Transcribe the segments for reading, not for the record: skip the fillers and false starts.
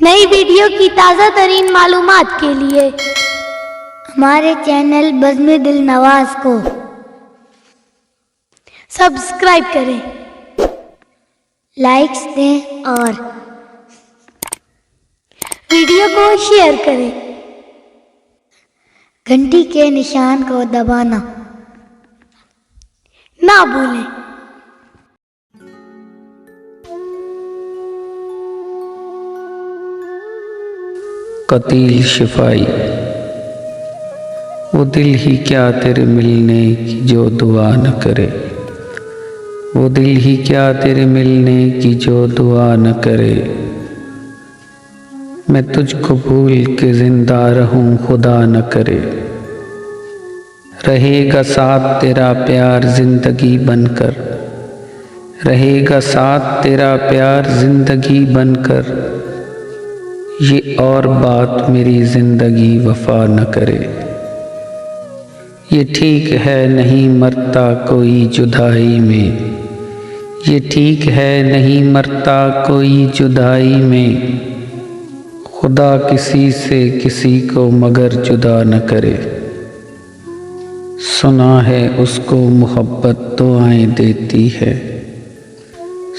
नई वीडियो की ताज़ा तरीन मालूमात के लिए हमारे चैनल बज़्म दिल नवाज को सब्सक्राइब करें, लाइक्स दें और वीडियो को शेयर करें। घंटी के निशान को दबाना ना भूलें। कतील शिफाई। वो दिल ही क्या तेरे मिलने की जो दुआ न करे, वो दिल ही क्या तेरे मिलने की जो दुआ न करे। मैं तुझको भूल के जिंदा रहूं खुदा न करे। रहेगा साथ तेरा प्यार जिंदगी बनकर, रहेगा साथ तेरा प्यार जिंदगी बनकर। ये और बात मेरी जिंदगी वफा न करे। ये ठीक है नहीं मरता कोई जुदाई में, ये ठीक है नहीं मरता कोई जुदाई में। खुदा किसी से किसी को मगर जुदा न करे। सुना है उसको मोहब्बत दुआएं देती है,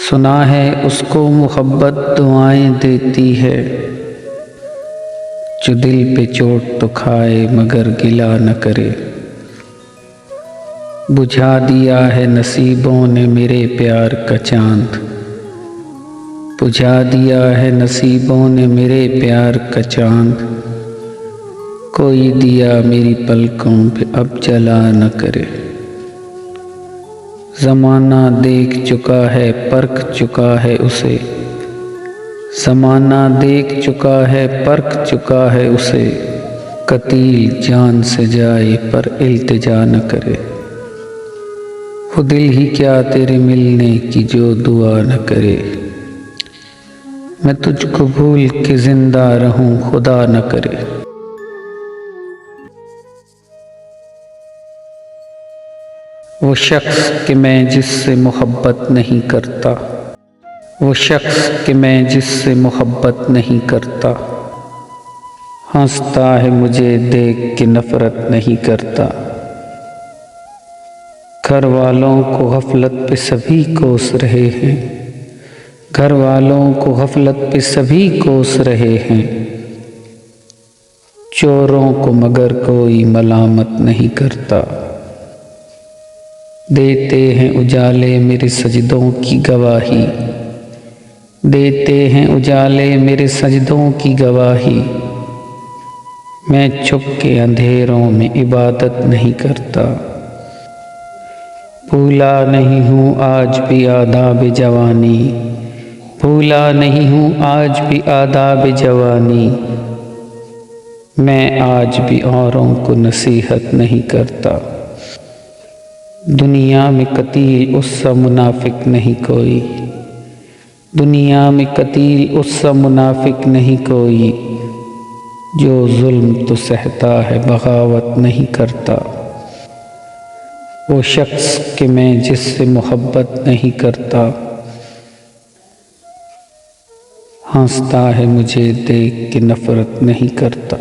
सुना है उसको मोहब्बत दुआएं देती है। जो दिल पे चोट तो खाए मगर गिला न करे। बुझा दिया है नसीबों ने मेरे प्यार का चांद, बुझा दिया है नसीबों ने मेरे प्यार का चांद। कोई दिया मेरी पलकों पे अब जला न करे। ज़माना देख चुका है परख चुका है उसे, ज़माना देख चुका है परख चुका है उसे। कतील जान से जाए पर इल्तिजा न करे। वो दिल ही क्या तेरे मिलने की जो दुआ न करे। मैं तुझको भूल के जिंदा रहूं खुदा न करे। वो शख्स कि मैं जिससे मोहब्बत नहीं करता, वो शख्स कि मैं जिससे मोहब्बत नहीं करता। हंसता है मुझे देख के नफरत नहीं करता। घर वालों को गफलत पे सभी कोस रहे हैं, घर वालों को गफलत पे सभी कोस रहे हैं। चोरों को मगर कोई मलामत नहीं करता। देते हैं उजाले मेरे सजदों की गवाही, देते हैं उजाले मेरे सजदों की गवाही। मैं छुप के अंधेरों में इबादत नहीं करता। भूला नहीं हूँ आज भी आदाब जवानी, भूला नहीं हूँ आज भी आदाब जवानी। मैं आज भी औरों को नसीहत नहीं करता। दुनिया में कतील उससा मुनाफिक नहीं कोई, दुनिया में कतील उससा मुनाफिक नहीं कोई। जो जुल्म तो सहता है बगावत नहीं करता। वो शख्स कि मैं जिससे मोहब्बत नहीं करता। हंसता है मुझे देख के नफरत नहीं करता।